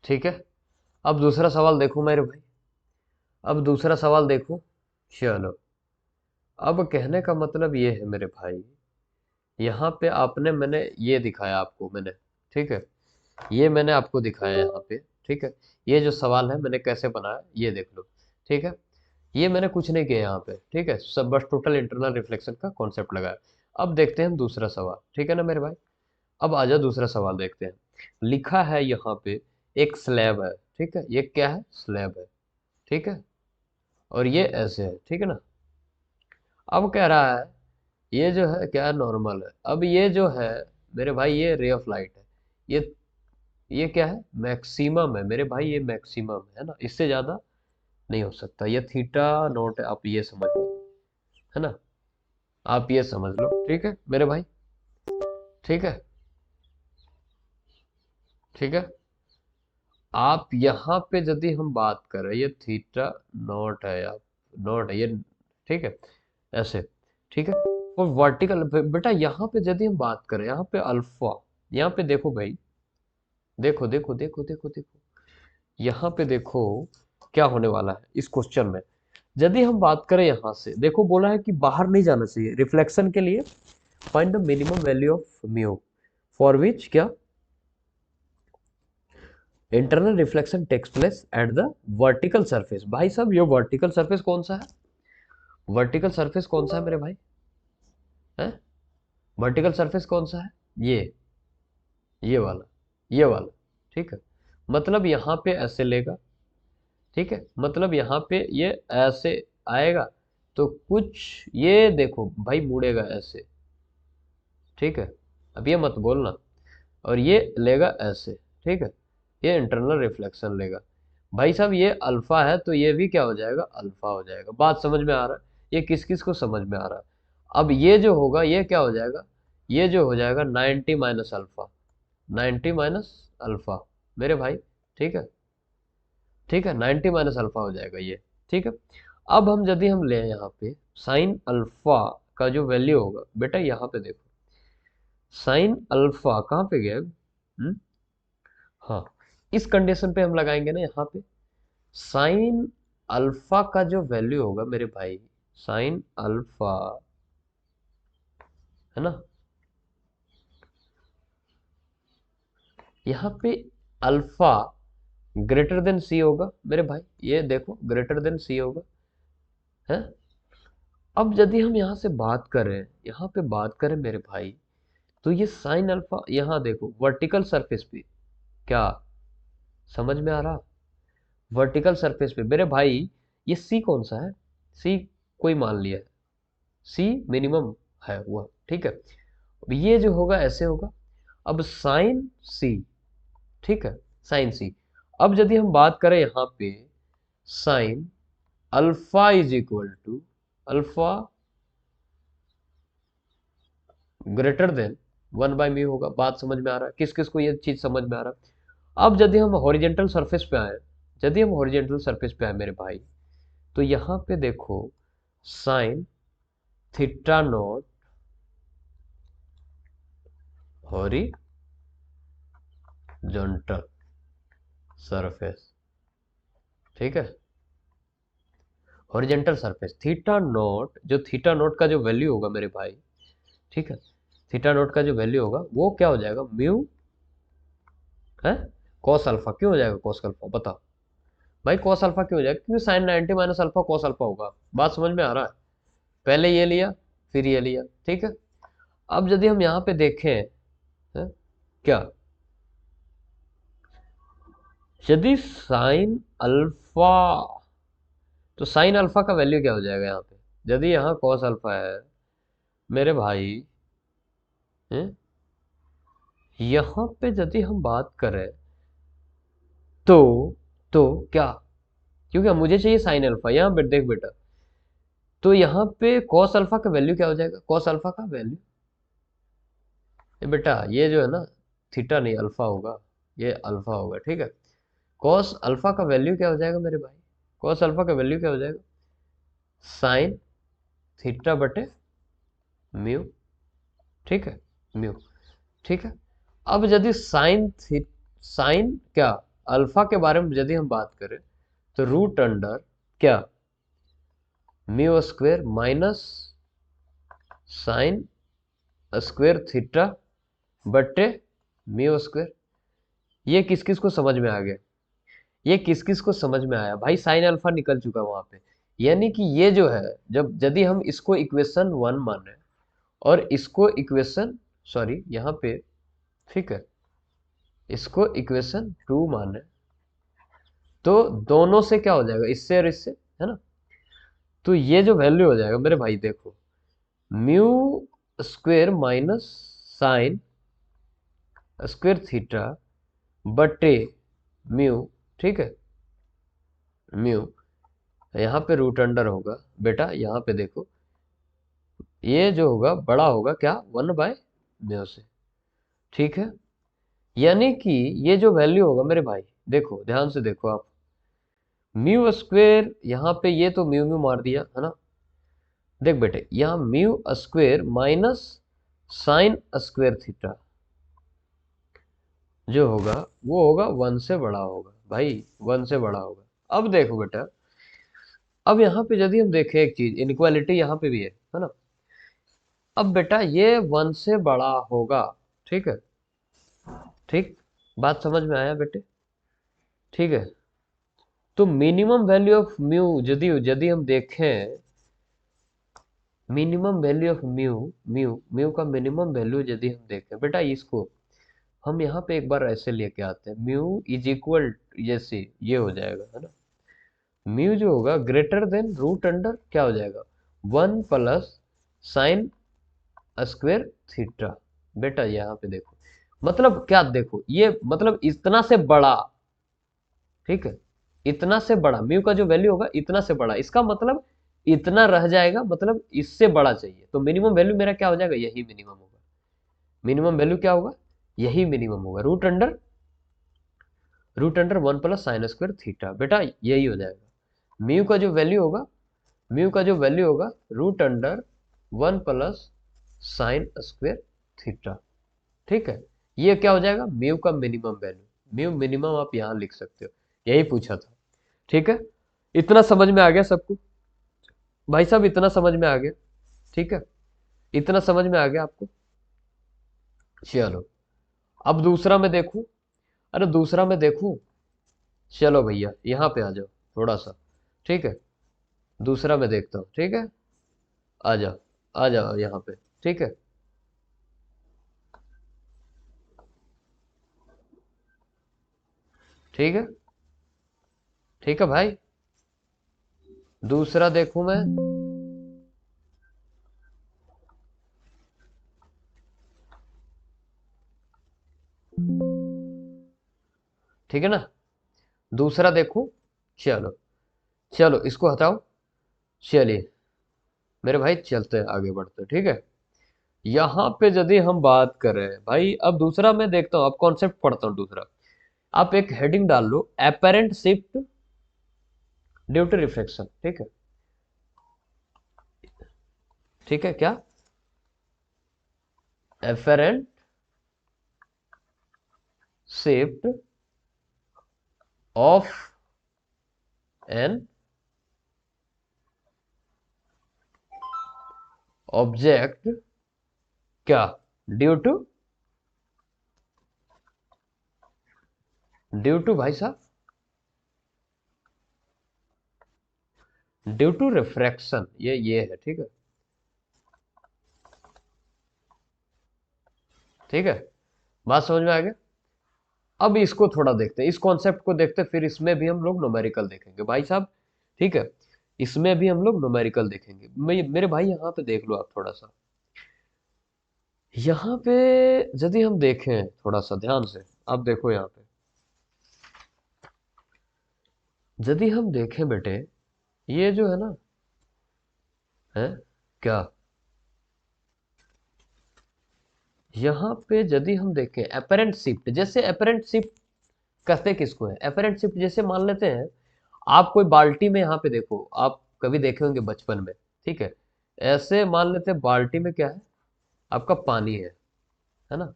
ठीक है। अब दूसरा सवाल देखो मेरे भाई, अब दूसरा सवाल देखो। चलो, अब कहने का मतलब ये है मेरे भाई, यहाँ पे आपने मैंने ये दिखाया आपको मैंने, ठीक है, ये मैंने आपको दिखाया यहाँ पे, ठीक है। ये जो सवाल है मैंने कैसे बनाया ये देख लो, ठीक है। ये मैंने कुछ नहीं किया यहाँ पे, ठीक है, सब बस टोटल इंटरनल रिफ्लेक्शन का कॉन्सेप्ट लगाया। अब देखते हैं हम दूसरा सवाल, ठीक है ना मेरे भाई। अब आजा दूसरा सवाल देखते हैं। लिखा है यहाँ पे एक स्लैब है, ठीक है, ये क्या है, स्लैब है, ठीक है, और ये ऐसे है, ठीक है ना। अब कह रहा है ये जो है क्या, नॉर्मल है। अब ये जो है मेरे भाई, ये रे ऑफ लाइट है, ये क्या है, मैक्सिमम है मेरे भाई, ये मैक्सिमम है ना, इससे ज्यादा नहीं हो सकता। ये थीटा नॉट है, आप ये समझ लो, है ना, आप ये समझ लो, ठीक है मेरे भाई, ठीक है, ठीक है। आप यहाँ पे यदि हम बात करें, ये थीटा नॉट है, आप नॉट है ये, ठीक है, ऐसे, ठीक है। और वर्टिकल बेटा यहाँ पे यदि हम बात करें, यहाँ पे अल्फा, यहाँ पे देखो भाई, देखो देखो देखो देखो देखो, यहाँ पे देखो क्या होने वाला है इस क्वेश्चन में। यदि हम बात करें यहाँ से, देखो बोला है कि बाहर नहीं जाना चाहिए रिफ्लेक्शन के लिए, find the minimum value of mu for which क्या, internal reflection takes place at the vertical surface. भाई साहब ये वर्टिकल सरफेस कौन सा है, वर्टिकल सरफेस कौन सा है मेरे भाई, है वर्टिकल सरफेस कौन सा है, ये वाला, ये वाला, ठीक है। मतलब यहाँ पे ऐसे लेगा, ठीक है, मतलब यहाँ पे ये ऐसे आएगा, तो कुछ ये देखो भाई मुड़ेगा ऐसे, ठीक है। अब ये मत बोलना, और ये लेगा ऐसे, ठीक है, ये इंटरनल रिफ्लेक्शन लेगा। भाई साहब ये अल्फा है तो ये भी क्या हो जाएगा, अल्फा हो जाएगा। बात समझ में आ रहा है, ये किस किस को समझ में आ रहा है। अब ये जो होगा ये क्या हो जाएगा, ये जो हो जाएगा 90 माइनस अल्फा, 90 माइनस अल्फा मेरे भाई, ठीक है, ठीक है, 90 माइनस अल्फा हो जाएगा ये, ठीक है। अब हम यदि हम लें यहाँ पे साइन अल्फा का जो वैल्यू होगा, बेटा यहाँ पे देखो, साइन अल्फा कहाँ पे गया, हाँ, इस कंडीशन पे हम लगाएंगे ना यहाँ पे, साइन अल्फा का जो वैल्यू होगा मेरे भाई, साइन अल्फा, है ना, यहाँ पे अल्फा ग्रेटर देन सी होगा मेरे भाई, ये देखो ग्रेटर देन सी होगा, है। अब यदि हम यहाँ से बात करें, यहाँ पे बात करें मेरे भाई, तो ये साइन अल्फा यहाँ देखो वर्टिकल सरफेस पे, क्या समझ में आ रहा, वर्टिकल सरफेस पे मेरे भाई, ये सी कौन सा है, सी कोई मान लिया है, सी मिनिमम है हुआ, ठीक है। अब ये जो होगा ऐसे होगा, अब साइन सी, ठीक है, साइन सी। अब यदि हम बात करें यहाँ पे sine alpha is equal to alpha greater than 1/μ होगा। बात समझ में आ रहा है, किस किस को ये चीज समझ में आ रहा है। अब यदि हम हॉरिजेंटल सरफेस पे आए, यदि हम हॉरिजेंटल सरफेस पे आए मेरे भाई, तो यहाँ पे देखो sine theta naught horizontal surface, ठीक है, हॉरिजेंटल सरफेस थीटा नॉट, जो थीटा नॉट का जो वैल्यू होगा मेरे भाई, ठीक है, थीटा नॉट का जो वैल्यू होगा वो क्या हो जाएगा, म्यू है कॉस अल्फा। क्यों हो जाएगा कॉस अल्फा, बताओ भाई, कॉस अल्फा क्यों हो जाएगा, क्योंकि sine 90 minus alpha cos alpha होगा। बात समझ में आ रहा है, पहले ये लिया फिर ये लिया, ठीक है। अब यदि हम यहाँ पे देखें, है? क्या, यदि साइन अल्फा, तो साइन अल्फा का वैल्यू क्या हो जाएगा यहाँ पे, यदि यहाँ कॉस अल्फा है मेरे भाई, है? यहाँ पे यदि हम बात करें, तो तो क्या, क्योंकि मुझे चाहिए साइन अल्फा, यहाँ पे देख बेटा, तो यहाँ पे कॉस अल्फा का वैल्यू क्या हो जाएगा, कॉस अल्फा का वैल्यू, ये बेटा ये जो है ना, थीटा नहीं अल्फा होगा, ये अल्फा होगा, ठीक है। कॉस अल्फा का वैल्यू क्या हो जाएगा मेरे भाई, कॉस अल्फा का वैल्यू क्या हो जाएगा, साइन थीटा बटे म्यू, ठीक है, म्यू, ठीक है। अब यदि साइन क्या अल्फा के बारे में यदि हम बात करें तो रूट अंडर क्या mu square minus sign square theta बटे म्यू स्क्वायर। ये किस किस को समझ में आ गया? ये किस किस को समझ में आया भाई? साइन अल्फा निकल चुका वहां पे, यानी कि ये जो है, जब यदि हम इसको इक्वेशन 1 माने और इसको इक्वेशन, सॉरी यहाँ पे, ठीक है, इसको इक्वेशन 2 माने तो दोनों से क्या हो जाएगा, इससे और इससे, है ना? तो ये जो वैल्यू हो जाएगा मेरे भाई, देखो mu square minus sign square theta बटे म्यू, ठीक है, म्यू, यहाँ पे रूट अंडर होगा बेटा, यहाँ पे देखो ये जो होगा बड़ा होगा क्या, 1/म्यू से, ठीक है। यानी कि ये जो वैल्यू होगा मेरे भाई, देखो ध्यान से देखो आप, म्यू स्क्वायर यहाँ पे ये तो म्यू म्यू मार दिया है ना, देख बेटे यहाँ mu square minus sign square theta जो होगा वो होगा 1 से बड़ा होगा भाई, 1 से बड़ा होगा। अब देखो बेटा, अब यहाँ पे यदि हम देखें एक चीज, इनइक्वालिटी यहाँ पे भी है ना। अब बेटा ये 1 से बड़ा होगा, ठीक है, ठीक, बात समझ में आया बेटे? ठीक है, तो मिनिमम वैल्यू ऑफ म्यू यदि यदि हम देखें, minimum value of mu, mu का मिनिमम वैल्यू यदि हम देखें बेटा, इसको हम यहाँ पे एक बार ऐसे लेके आते हैं, म्यू इज इक्वल, जैसे ये हो जाएगा है ना, म्यू जो होगा ग्रेटर देन रूट अंडर क्या हो जाएगा, 1 प्लस साइन स्क्वायर थीटा। बेटा यहाँ पे देखो, मतलब क्या, देखो ये मतलब इतना से बड़ा, ठीक है, इतना से बड़ा म्यू का जो वैल्यू होगा इतना से बड़ा, इसका मतलब इतना रह जाएगा, मतलब इससे बड़ा चाहिए, तो मिनिमम वैल्यू मेरा क्या हो जाएगा, यही मिनिमम होगा। मिनिमम वैल्यू क्या होगा, यही मिनिमम होगा, root under 1 plus sine square theta, बेटा यही हो जाएगा। म्यू का जो वैल्यू होगा, म्यू का जो वैल्यू होगा root under 1 plus sine square theta, ठीक है। ये क्या हो जाएगा, म्यू का मिनिमम वैल्यू, म्यू मिनिमम आप यहां लिख सकते हो, यही पूछा था, ठीक है। इतना समझ में आ गया सबको भाई साहब, इतना समझ में आ गया, ठीक है, इतना समझ में आ गया आपको। चलो अब दूसरा मैं देखूं, अरे दूसरा मैं देखूं, चलो भैया यहाँ पे आ जाओ थोड़ा सा, ठीक है, दूसरा मैं देखता हूँ, ठीक है, आ जाओ, आ जाओ यहाँ पे, ठीक है, ठीक है, ठीक है भाई, दूसरा देखूं मैं, ठीक है ना, दूसरा देखूं, चलो, चलो इसको हटाओ, चलिए मेरे भाई चलते हैं, आगे बढ़ते हैं, ठीक है। यहाँ पे यदि हम बात करें भाई, अब दूसरा मैं देखता हूँ, अब कॉन्सेप्ट पढ़ता हूँ दूसरा, आप एक हेडिंग डाल लो, apparent shift due to reflection, ठीक है, ठीक है, क्या apparent shift of an object क्या, ड्यू टू भाई साहब, ड्यू टू रिफ्रैक्शन, ये है, ठीक है, ठीक है, बात समझ में आ गया। अब इसको थोड़ा देखते हैं, इस कॉन्सेप्ट को देखते हैं, फिर इसमें भी हम लोग न्यूमेरिकल देखेंगे भाई साहब, ठीक है, इसमें भी हम लोग न्यूमेरिकल देखेंगे। मेरे भाई यहाँ पे देख लो आप थोड़ा सा, यहाँ पे यदि हम देखें थोड़ा सा ध्यान से, आप देखो यहाँ पे, यदि हम देखें बेटे, ये जो है ना, है क्या, यहाँ पे यदि हम देखें एपरेंट शिफ्ट, जैसे एपरेंट शिफ्ट कहते किसको है, एपरेंट शिफ्ट जैसे मान लेते हैं, आप कोई बाल्टी में, यहाँ पे देखो आप कभी देखे होंगे बचपन में, ठीक है, ऐसे मान लेते हैं बाल्टी में क्या है, आपका पानी है ना,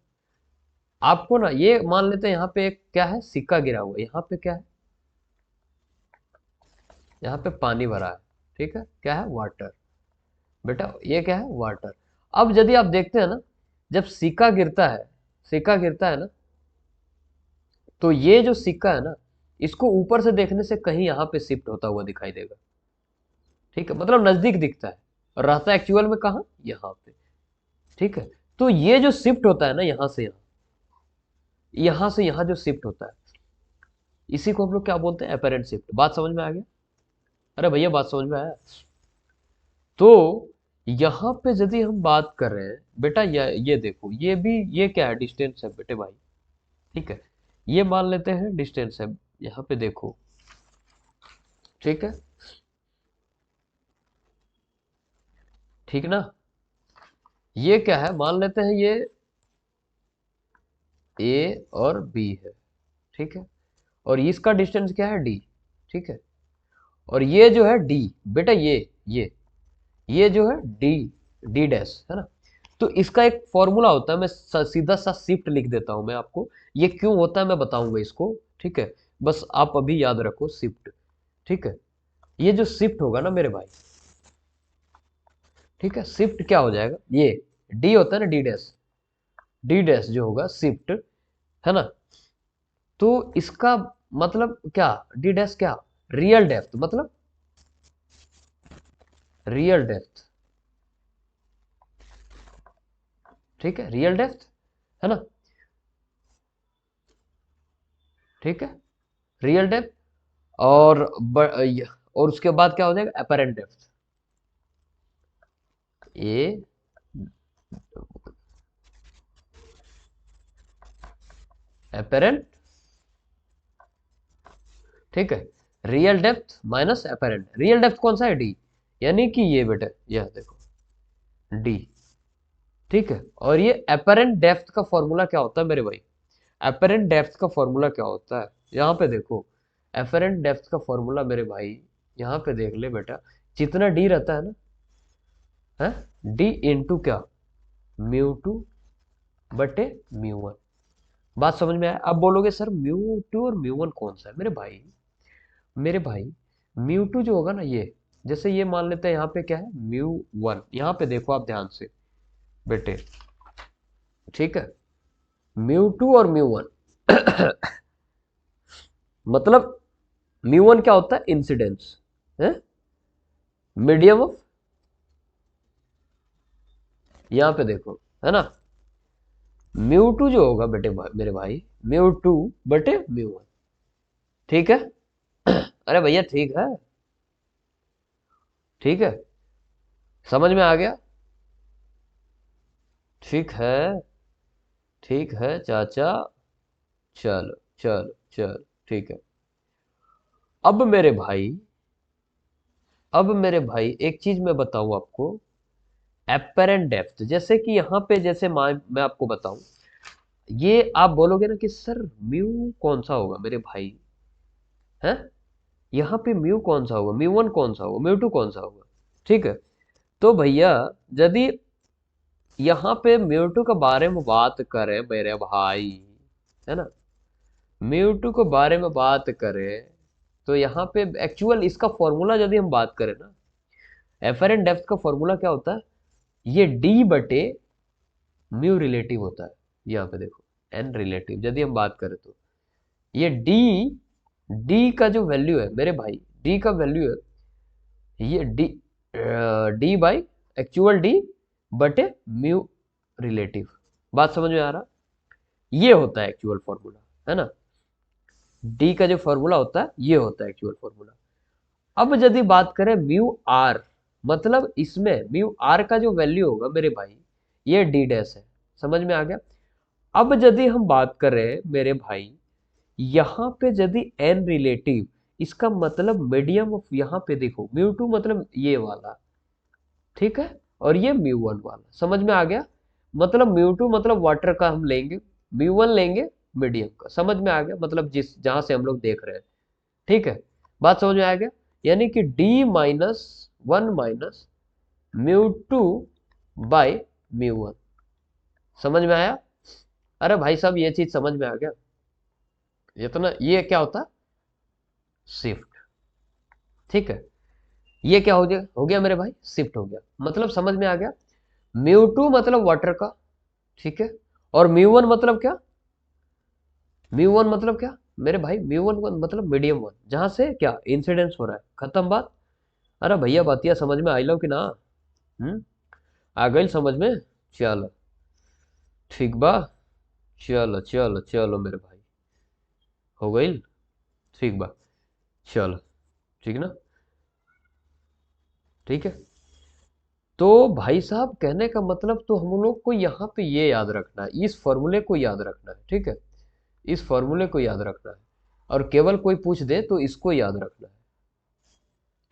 आपको ना ये मान लेते हैं यहाँ पे एक क्या है, सिक्का गिरा हुआ है, यहाँ पे क्या है, यहाँ पे पानी भरा है, ठीक है, क्या है, वाटर। बेटा ये क्या है, वाटर। अब यदि आप देखते हैं ना, जब सिक्का गिरता है, सिक्का गिरता है ना, तो ये जो सिक्का है ना, इसको ऊपर से देखने से कहीं यहाँ पे शिफ्ट होता हुआ दिखाई देगा, ठीक है, मतलब नजदीक दिखता है, और रहता एक्चुअल में कहाँ, यहाँ पे, ठीक है। तो ये जो शिफ्ट होता है ना, यहाँ से यहाँ, यहाँ से यहाँ जो शिफ्ट होता है, इसी को हम लोग क्या बोलते हैं, अपेरेंट शिफ्ट। बात समझ में आ गया? अरे भैया बात समझ में आया? तो यहाँ पे यदि हम बात कर रहे हैं बेटा, ये देखो, ये भी, ये क्या है, डिस्टेंस है बेटे भाई, ठीक है, ये मान लेते हैं डिस्टेंस है, यहाँ पे देखो, ठीक है, ठीक ना, ये क्या है, मान लेते हैं ये ए और बी है, ठीक है, और इसका डिस्टेंस क्या है, डी, ठीक है, और ये जो है डी, बेटा ये जो है डी, डी डैश है ना। तो इसका एक फॉर्मूला होता है, मैं सीधा सा शिफ्ट लिख देता हूं मैं आपको, ये क्यों होता है मैं बताऊंगा इसको, ठीक है, बस आप अभी याद रखो शिफ्ट, ठीक है। ये जो शिफ्ट होगा ना मेरे भाई, ठीक है, शिफ्ट क्या हो जाएगा, ये डी होता है ना, डी डैश, डी डैश जो होगा शिफ्ट, है ना, तो इसका मतलब क्या, डी डैश क्या, रियल डेप्थ, मतलब रियल डेप्थ, ठीक है, रियल डेप्थ, है ना, ठीक है, रियल डेप्थ, और और उसके बाद क्या हो जाएगा, अपेरेंट डेप्थ, ए अपेरेंट, ठीक है, real depth minus apparent, real depth कौन सा है, डी, यानी कि ये बेटे, यह देखो डी, ठीक है, और ये अपेरेंट डेप्थ का फॉर्मूला क्या होता है मेरे भाई, अपेरेंट डेप्थ का फॉर्मूला क्या होता है, यहाँ पे देखो, अपेरेंट डेप्थ का फॉर्मूला मेरे भाई, यहाँ पे देख ले बेटा, जितना डी रहता है ना, है, डी इंटू क्या, म्यू टू बटे म्यू वन। बात समझ में आया? अब बोलोगे सर म्यू टू और म्यू वन कौन सा है, मेरे भाई, मेरे भाई, म्यू टू जो होगा ना, ये जैसे ये मान लेते हैं यहाँ पे क्या है, म्यू वन, यहाँ पे देखो आप ध्यान से बेटे, ठीक है, म्यू टू और म्यू वन मतलब म्यू वन क्या होता है, इंसिडेंस है, मीडियम ऑफ, यहाँ पे देखो, है ना, म्यू टू जो होगा बेटे मेरे भाई, म्यू टू बटे म्यू वन, ठीक है अरे भैया ठीक है, ठीक है, समझ में आ गया, ठीक है, ठीक है चाचा, चलो चलो चलो, ठीक है। अब मेरे भाई, अब मेरे भाई एक चीज मैं बताऊं आपको, एपेरेंट डेप्थ, जैसे कि यहाँ पे, जैसे मैं आपको बताऊं, ये आप बोलोगे ना कि सर म्यू कौन सा होगा मेरे भाई, है, यहाँ पे म्यू कौन सा होगा, म्यू वन कौन सा होगा, म्यू टू कौन सा होगा, ठीक है। तो भैया यदि यहाँ पे म्यू टू के बारे में बात करें मेरे भाई, है ना, म्यू टू के बारे में बात करें, तो यहाँ पे एक्चुअल इसका फॉर्मूला यदि हम बात करें ना, एफरेंट डेप्थ का फॉर्मूला क्या होता है, ये डी बटे म्यू रिलेटिव होता है, यहाँ पे देखो एन रिलेटिव यदि हम बात करें, तो ये डी, डी का जो वैल्यू है मेरे भाई, डी का वैल्यू है ये D, D by actual D बटे म्यू रिलेटिव। बात समझ में आ रहा, ये होता है एक्चुअल फॉर्मूला, है ना, डी का जो फॉर्मूला होता है ये होता है एक्चुअल फॉर्मूला। अब यदि बात करें म्यू आर, मतलब इसमें म्यू आर का जो वैल्यू होगा मेरे भाई, ये डी डैश है, समझ में आ गया। अब यदि हम बात करें मेरे भाई, यहाँ पे यदि एन रिलेटिव, इसका मतलब मीडियम ऑफ, यहाँ पे देखो म्यू टू मतलब ये वाला, ठीक है, और ये म्यू वन वाला, समझ में आ गया, मतलब म्यू टू मतलब वाटर का हम लेंगे, म्यू वन लेंगे मीडियम का, समझ में आ गया, मतलब जिस जहां से हम लोग देख रहे हैं, ठीक है, बात समझ में आ गया, यानी कि D minus one minus mu two by mu one, समझ में आया? अरे भाई साहब ये चीज समझ में आ गया, इतना ये क्या होता है, शिफ्ट। ठीक है, ये क्या हो गया मेरे भाई, शिफ्ट हो गया, मतलब समझ में आ गया। म्यू टू मतलब वाटर का, ठीक है, और म्यू वन मतलब क्या, म्यू वन मतलब क्या मेरे भाई, म्यू वन मतलब मीडियम वन, जहां से क्या इंसिडेंस हो रहा है, खत्म बात। अरे भैया बातिया समझ में आई लो कि ना, हम्म, आ गई समझ में। चलो ठीक बा, चलो चलो चलो मेरे भाई, हो गई, ठीक बा, चलो, ठीक ना, ठीक है। तो भाई साहब कहने का मतलब, तो हम लोग को यहाँ पे ये याद रखना है, इस फॉर्मूले को याद रखना है, ठीक है, इस फॉर्मूले को याद रखना है, और केवल कोई पूछ दे तो इसको याद रखना है,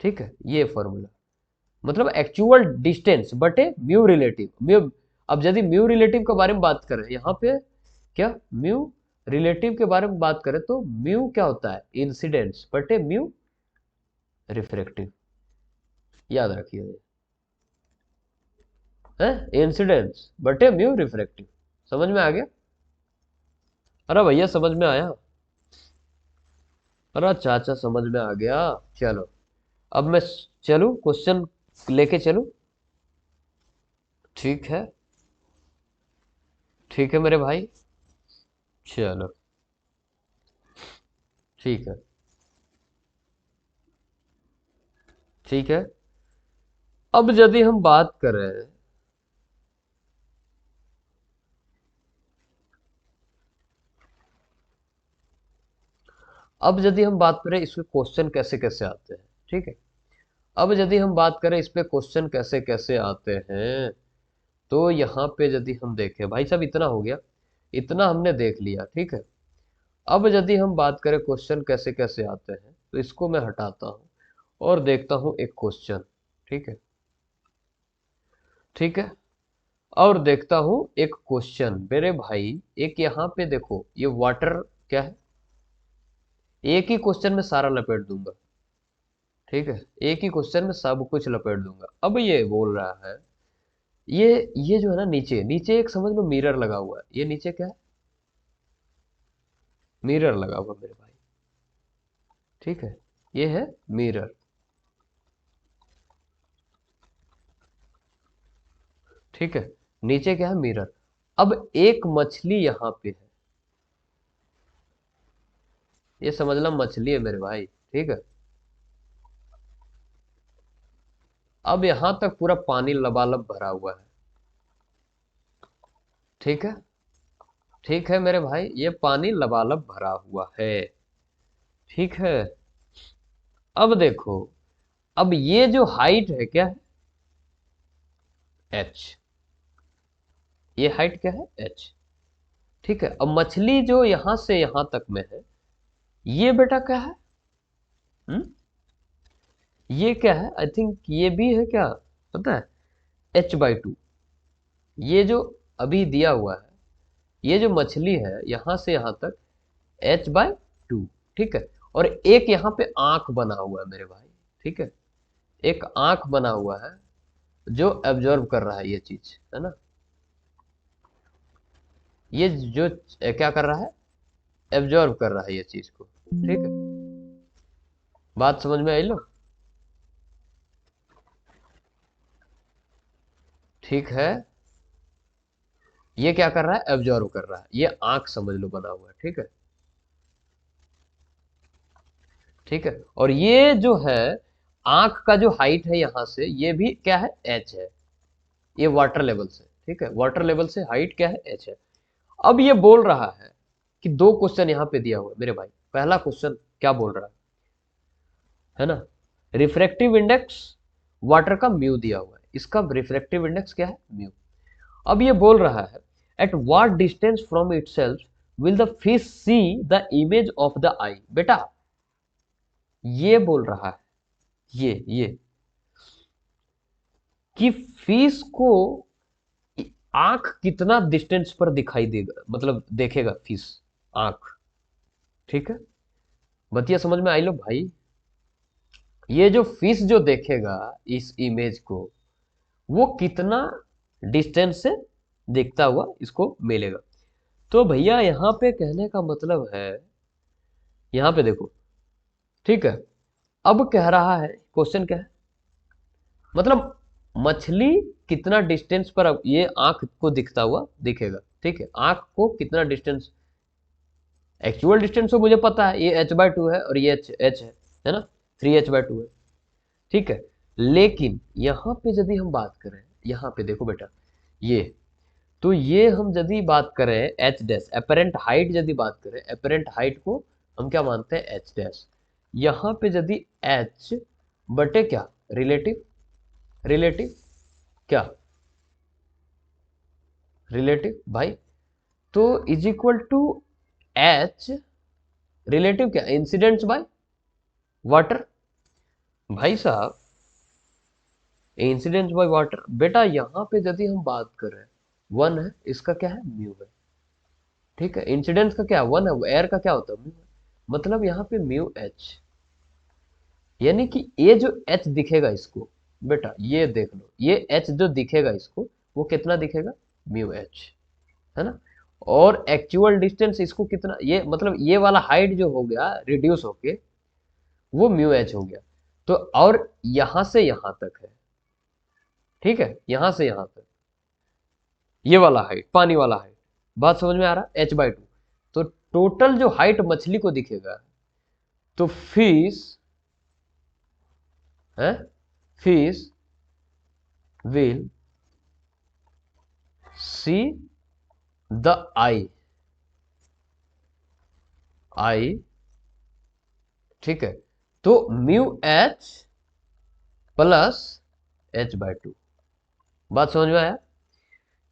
ठीक है, ये फॉर्मूला, मतलब एक्चुअल डिस्टेंस बटे म्यू रिलेटिव, म्यू, अब यदि म्यू रिलेटिव के बारे में बात करें यहाँ पे, क्या म्यू रिलेटिव के बारे में बात करें तो म्यू क्या होता है, इंसिडेंस बटे म्यू रिफ्रैक्टिव, याद रखिए, है इंसिडेंस बटे म्यू रिफ्रैक्टिव, समझ में आ गया। अरे भैया समझ में आया, अरे चाचा समझ में आ गया। चलो अब मैं चलूं क्वेश्चन लेके चलूं, ठीक है, ठीक है मेरे भाई, चलो ठीक है, ठीक है। अब यदि हम बात करें, अब यदि हम बात करें इसमें क्वेश्चन कैसे कैसे आते हैं, ठीक है, अब यदि हम बात करें इस पे क्वेश्चन कैसे कैसे आते हैं, तो यहाँ पे यदि हम देखें भाई साहब, इतना हो गया, इतना हमने देख लिया, ठीक है। अब यदि हम बात करें क्वेश्चन कैसे कैसे आते हैं, तो इसको मैं हटाता हूं और देखता हूं एक क्वेश्चन, ठीक है, ठीक है, और देखता हूं एक क्वेश्चन मेरे भाई, एक यहाँ पे देखो ये वाटर क्या है, एक ही क्वेश्चन में सारा लपेट दूंगा, ठीक है, एक ही क्वेश्चन में सब कुछ लपेट दूंगा। अब ये बोल रहा है, ये ये जो है ना, नीचे नीचे एक समझ लो मिरर लगा हुआ है, ये नीचे क्या है, मिरर लगा हुआ मेरे भाई, ठीक है, ये है मिरर, ठीक है, नीचे क्या है, मिरर। अब एक मछली यहाँ पे है, ये समझ लो मछली है मेरे भाई, ठीक है। अब यहां तक पूरा पानी लबालब भरा हुआ है, ठीक है, ठीक है मेरे भाई, ये पानी लबालब भरा हुआ है, ठीक है। अब देखो, अब ये जो हाइट है क्या है, एच, ये हाइट क्या है, एच, ठीक है। अब मछली जो यहां से यहां तक में है, ये बेटा क्या है, हुँ? ये क्या है, आई थिंक ये भी है क्या, पता है, h/2, ये जो अभी दिया हुआ है, ये जो मछली है यहां से यहां तक h/2, ठीक है। और एक यहाँ पे आंख बना हुआ है मेरे भाई, ठीक है, एक आंख बना हुआ है जो एब्जॉर्ब कर रहा है ये चीज, है ना, ये जो क्या कर रहा है, एब्जॉर्ब कर रहा है ये चीज को, ठीक है, बात समझ में आई लो, ठीक है। ये क्या कर रहा है, एब्जॉर्ब कर रहा है, ये आंख समझ लो बना हुआ है, ठीक है, ठीक है। और ये जो है आंख का जो हाइट है यहां से, ये भी क्या है, एच है, ये वाटर लेवल से, ठीक है, वाटर लेवल से हाइट क्या है, एच है। अब ये बोल रहा है कि दो क्वेश्चन यहां पे दिया हुआ है मेरे भाई, पहला क्वेश्चन क्या बोल रहा है ना, रिफ्रैक्टिव इंडेक्स वाटर का म्यू दिया हुआ है, इसका रिफ्रैक्टिव इंडेक्स क्या है, म्यू। अब ये बोल रहा है at what distance from itself will the fish see the image of the eye, बेटा ये बोल रहा है, ये कि फिश को आंख कितना डिस्टेंस पर दिखाई देगा, मतलब देखेगा फिश, आंख, ठीक है, बतिया समझ में आई लो भाई, ये जो फिश जो देखेगा इस इमेज को, वो कितना डिस्टेंस से देखता हुआ इसको मिलेगा। तो भैया यहाँ पे कहने का मतलब है, यहाँ पे देखो, ठीक है, अब कह रहा है, क्वेश्चन क्या है, मतलब मछली कितना डिस्टेंस पर, अब ये आंख को दिखता हुआ दिखेगा, ठीक है, आंख को कितना डिस्टेंस, एक्चुअल डिस्टेंस तो मुझे पता है, ये h/2 है और ये h है ना, 3h/2 है, ठीक है। लेकिन यहाँ पे यदि हम बात करें, यहाँ पे देखो बेटा, ये तो ये हम यदि बात करें एच डैश, अपेरेंट हाइट यदि बात करें, अपेरेंट हाइट को हम क्या मानते हैं, एच डैश। यहाँ पे यदि एच बटे क्या, रिलेटिव, रिलेटिव क्या, रिलेटिव भाई, तो is equal to H relative क्या, इंसिडेंट्स बाय वाटर, भाई साहब इंसिडेंट्स बाय वाटर। बेटा यहाँ पे यदि हम बात करें, वन है, इसका क्या है, म्यू है, ठीक है, इंसिडेंट्स का क्या, वन है, एयर का क्या होता है, म्यू है, मतलब यहाँ पे म्यू एच, यानी कि ये जो एच दिखेगा इसको, बेटा ये देख लो, ये एच जो दिखेगा इसको, वो कितना दिखेगा, म्यू एच, है ना। और एक्चुअल डिस्टेंस इसको कितना, ये मतलब ये वाला हाइट जो हो गया रिड्यूस होके, वो म्यू एच हो गया। तो और यहां से यहां तक है, ठीक है, यहां से यहां तक ये वाला हाइट, पानी वाला हाइट, बात समझ में आ रहा है, h/2। तो टोटल जो हाइट मछली को दिखेगा, तो फिश है, फिश विल सी द आई, ठीक है, तो म्यू एच प्लस h/2, बात समझ में आया,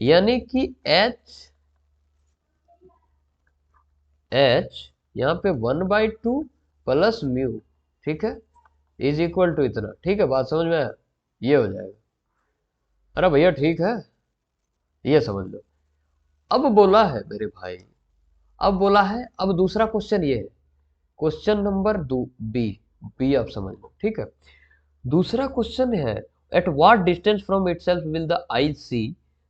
यानी कि एच यहाँ पे 1/2 प्लस म्यू, ठीक है, इज इक्वल टू इतना, ठीक है, बात समझ में आया, ये हो जाएगा। अरे भैया ठीक है, ये समझ लो। अब बोला है मेरे भाई, अब बोला है, अब दूसरा क्वेश्चन ये है, क्वेश्चन नंबर दो, बी, बी आप समझ लो, ठीक है। दूसरा क्वेश्चन है, at what distance from itself will the I C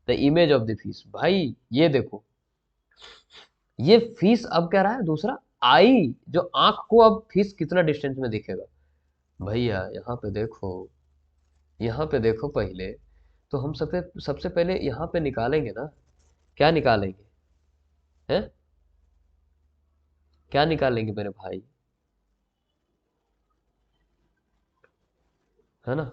the image of the fish. भाई ये देखो, ये फिश अब कह रहा है दूसरा, आई जो आंख को, अब फिश कितना डिस्टेंस में दिखेगा, भैया यहाँ पे देखो, यहाँ पे देखो पहले, तो हम सबसे सबसे पहले यहाँ पे निकालेंगे ना, क्या निकालेंगे, हैं, क्या निकालेंगे मेरे भाई, है ना,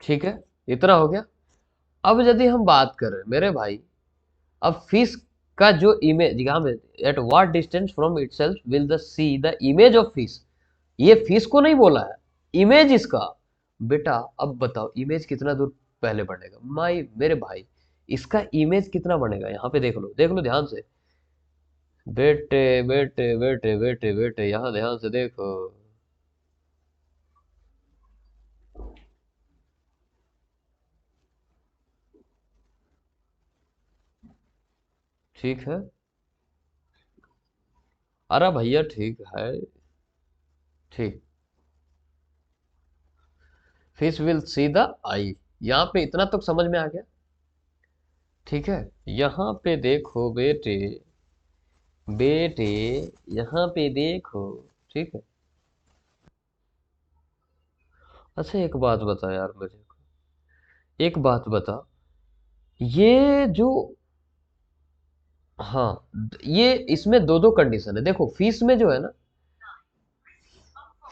ठीक है, इतना हो गया। अब यदि हम बात करें मेरे भाई, अब फिश का जो इमेज, यहाँ पे eight what distance from itself will the C the image of fish, ये फिश को नहीं बोला है, इमेज इसका। बेटा अब बताओ इमेज कितना दूर पहले बढ़ेगा, माई मेरे भाई, इसका इमेज कितना बनेगा, यहाँ पे देख लो ध्यान से, बेटे बेटे बेटे बेटे बेटे, यहाँ ध्यान से देखो, ठीक है, अरे भैया ठीक है, ठीक, फिश विल सी द आई, यहाँ पे इतना तक समझ में आ गया, ठीक है। यहाँ पे देखो बेटे, बेटे यहाँ पे देखो, ठीक है। अच्छा एक बात बता यार मुझे, एक बात बता, ये जो, हाँ, ये इसमें दो दो कंडीशन है, देखो फीस में जो है ना,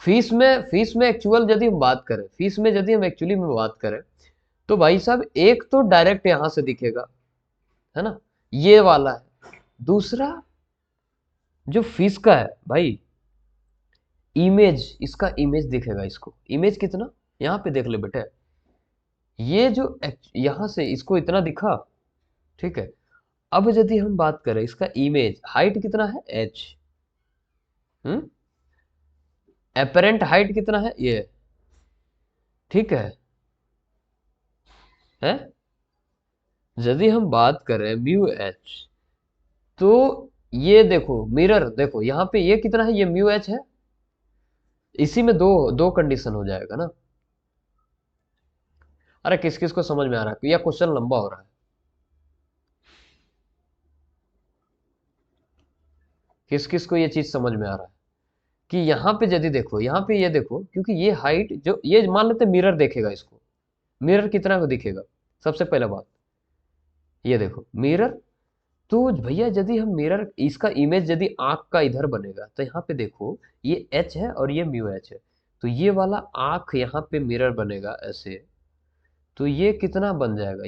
फीस में एक्चुअल यदि हम बात करें, फीस में यदि हम एक्चुअली में बात करें, तो भाई साहब एक तो डायरेक्ट यहां से दिखेगा, है ना, ये वाला है, दूसरा जो फीस का है भाई, इमेज, इसका इमेज दिखेगा इसको, इमेज कितना, यहाँ पे देख ले बेटे, ये जो यहां से इसको इतना दिखा, ठीक है। अब यदि हम बात करें इसका इमेज, हाइट कितना है, एच, हम्म, एपरेंट हाइट कितना है, ये, ठीक है, यदि हम बात करें म्यू एच, तो ये देखो मिरर, देखो यहाँ पे ये कितना है, ये म्यू एच है, इसी में दो दो कंडीशन हो जाएगा ना, अरे किस किस को समझ में आ रहा है या क्वेश्चन लंबा हो रहा है? किस किस को ये चीज समझ में आ रहा है कि यहाँ पे यदि देखो, यहाँ पे ये देखो, क्योंकि ये हाइट जो ये मान लेते मिरर देखेगा इसको, मिरर कितना को दिखेगा? सबसे पहला बात ये देखो मिरर, तो भैया यदि हम मिरर इसका इमेज यदि आंख का इधर बनेगा तो यहाँ पे देखो ये एच है और ये म्यू एच है, तो ये वाला आंख यहाँ पे मिरर बनेगा ऐसे, तो ये कितना बन जाएगा?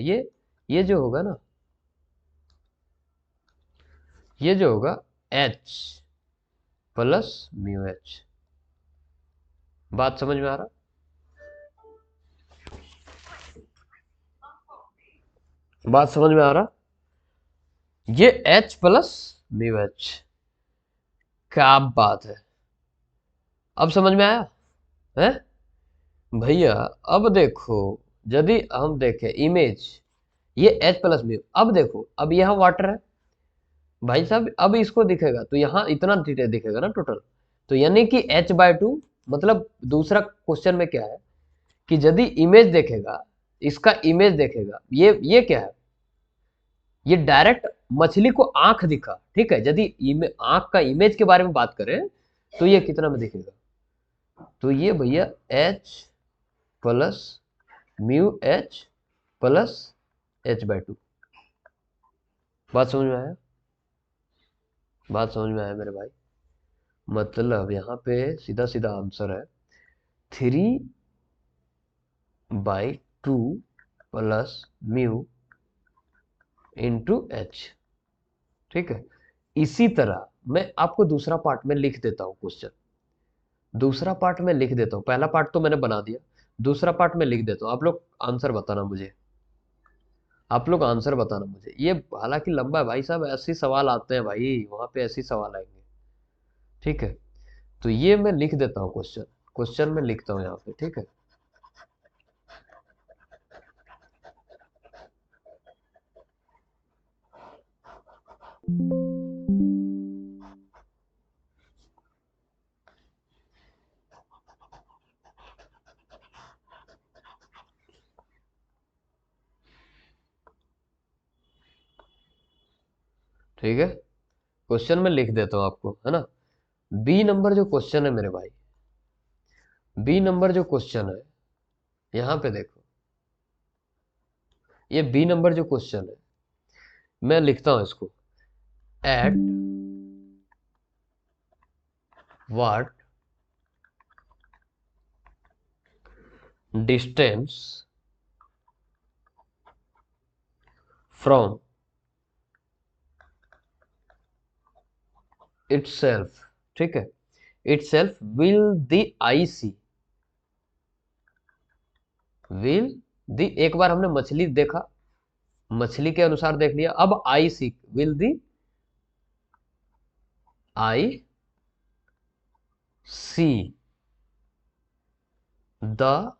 ये जो होगा ना, ये जो होगा एच प्लस म्यू एच। बात समझ में आ रहा? बात समझ में आ रहा? ये एच प्लस म्यू एच, क्या बात है, अब समझ में आया है भैया? अब देखो यदि हम देखें इमेज, ये एच प्लस म्यू, अब देखो अब यहाँ वाटर है भाई साहब, अब इसको दिखेगा तो यहाँ इतना दिखेगा ना टोटल, तो यानी कि एच बाय टू, मतलब दूसरा क्वेश्चन में क्या है कि यदि इमेज देखेगा, इसका इमेज देखेगा, ये क्या है, ये डायरेक्ट मछली को आंख दिखा, ठीक है, यदि आंख का इमेज के बारे में बात करें तो ये कितना में दिखेगा? तो ये भैया H plus mu H plus H by two. बात समझ में आया? बात समझ में आया मेरे भाई? मतलब यहाँ पे सीधा सीधा आंसर है 3/2 प्लस म्यू इंटू एच, ठीक है। इसी तरह मैं आपको दूसरा पार्ट में लिख देता हूँ क्वेश्चन, दूसरा पार्ट में लिख देता हूँ, पहला पार्ट तो मैंने बना दिया, दूसरा पार्ट में लिख देता हूँ, आप लोग आंसर बताना मुझे, आप लोग आंसर बताना मुझे। ये हालांकि लंबा है भाई साहब, ऐसे सवाल आते हैं भाई, वहां पे ऐसे सवाल आएंगे, ठीक है। तो ये मैं लिख देता हूँ क्वेश्चन, क्वेश्चन में लिखता हूँ यहाँ पे, ठीक है। ठीक है, क्वेश्चन में लिख देता हूँ आपको, है ना। बी नंबर जो क्वेश्चन है मेरे भाई, बी नंबर जो क्वेश्चन है, यहाँ पे देखो, ये बी नंबर जो क्वेश्चन है, मैं लिखता हूँ इसको, eight what distance from itself, ठीक है, itself will the I C, will the, एक बार हमने मछली देखा, मछली के अनुसार देख लिया, अब आई सी, will the I see the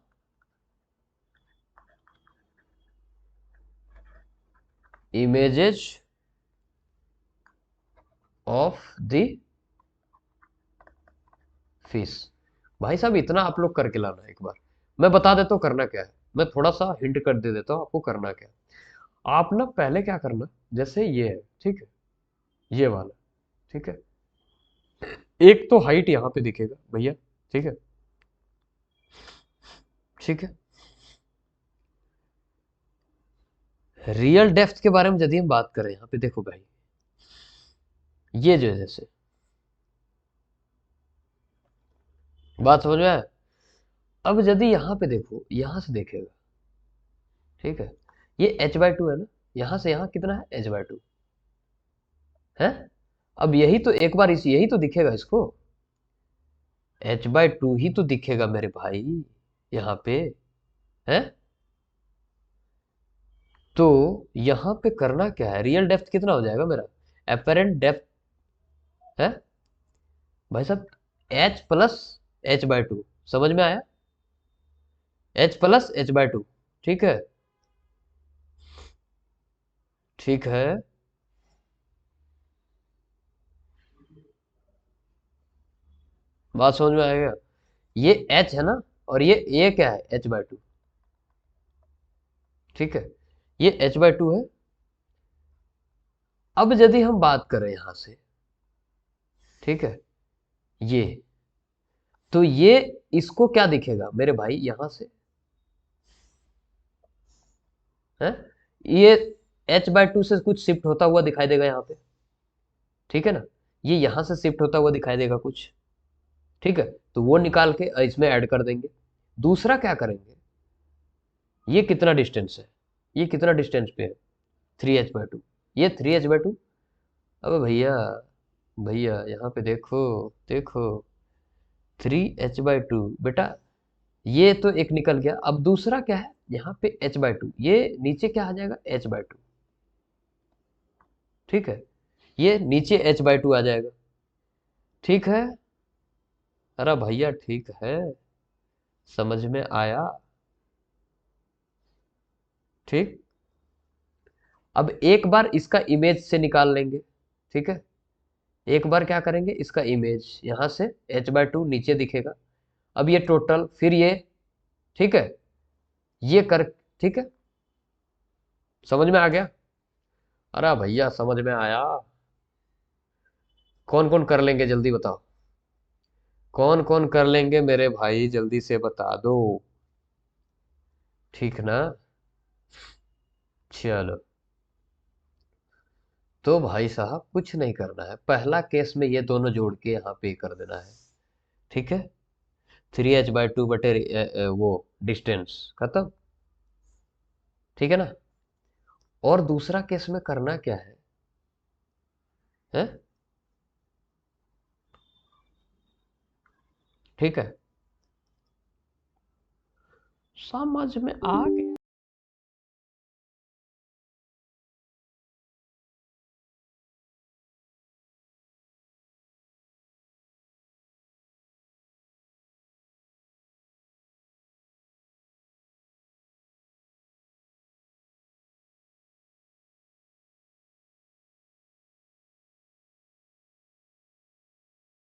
images of the fish. भाई साहब इतना आप लोग करके लाना, एक बार मैं बता देता हूँ करना क्या है, मैं थोड़ा सा हिंट कर दे देता हूँ आपको करना क्या है। आप ना पहले क्या करना, जैसे ये है, ठीक है, ये वाला, ठीक है, एक तो हाइट यहाँ पे दिखेगा भैया, ठीक है, ठीक है। रियल डेप्थ के बारे में यदि हम बात करें, यहाँ पे देखो भाई, ये जो है जैसे, बात समझ में आया? अब यदि यहाँ पे देखो, यहाँ से देखेगा, ठीक है, ये एच बाय टू है ना, यहाँ से यहाँ कितना है, एच बाय टू है। अब यही तो एक बार इस यही तो दिखेगा इसको, एच बाय टू ही तो दिखेगा मेरे भाई यहाँ पे, है। तो यहाँ पे करना क्या है, रियल डेप्थ कितना हो जाएगा मेरा, एपरेंट डेप्थ है भाई साहब, H plus H by two, समझ में आया, H plus H by two, ठीक है, ठीक है। बात समझ में आएगा, ये एच है ना, और ये क्या है, एच बाय टू, ठीक है, ये H/2 है। अब यदि हम बात करें यहां से, ठीक है, ये, तो ये इसको क्या दिखेगा मेरे भाई यहां से, है, ये H/2 से कुछ शिफ्ट होता हुआ दिखाई देगा यहाँ पे, ठीक है ना, ये यहां से शिफ्ट होता हुआ दिखाई देगा कुछ, ठीक है, तो वो निकाल के इसमें ऐड कर देंगे। दूसरा क्या करेंगे, ये कितना डिस्टेंस है, ये कितना डिस्टेंस पे है, 3H/2, ये 3H/2। अब भैया, भैया यहाँ पे देखो, देखो 3H/2 बेटा, ये तो एक निकल गया। अब दूसरा क्या है यहाँ पे H/2, ये नीचे क्या आ जाएगा H/2, ठीक है, ये नीचे H/2 आ जाएगा, ठीक है। अरे भैया ठीक है, समझ में आया, ठीक। अब एक बार इसका इमेज से निकाल लेंगे, ठीक है, एक बार क्या करेंगे, इसका इमेज यहां से H/2 नीचे दिखेगा। अब ये टोटल, फिर ये, ठीक है, ये कर, ठीक है, समझ में आ गया। अरे भैया समझ में आया। कौन कौन कर लेंगे जल्दी बताओ, कौन कौन कर लेंगे मेरे भाई, जल्दी से बता दो, ठीक ना। चलो, तो भाई साहब कुछ नहीं करना है, पहला केस में ये दोनों जोड़ के यहाँ पे कर देना है, ठीक है, 3H/2 बटे वो डिस्टेंस खत्म, ठीक है ना। और दूसरा केस में करना क्या है, ठीक है, समझ में आ गया।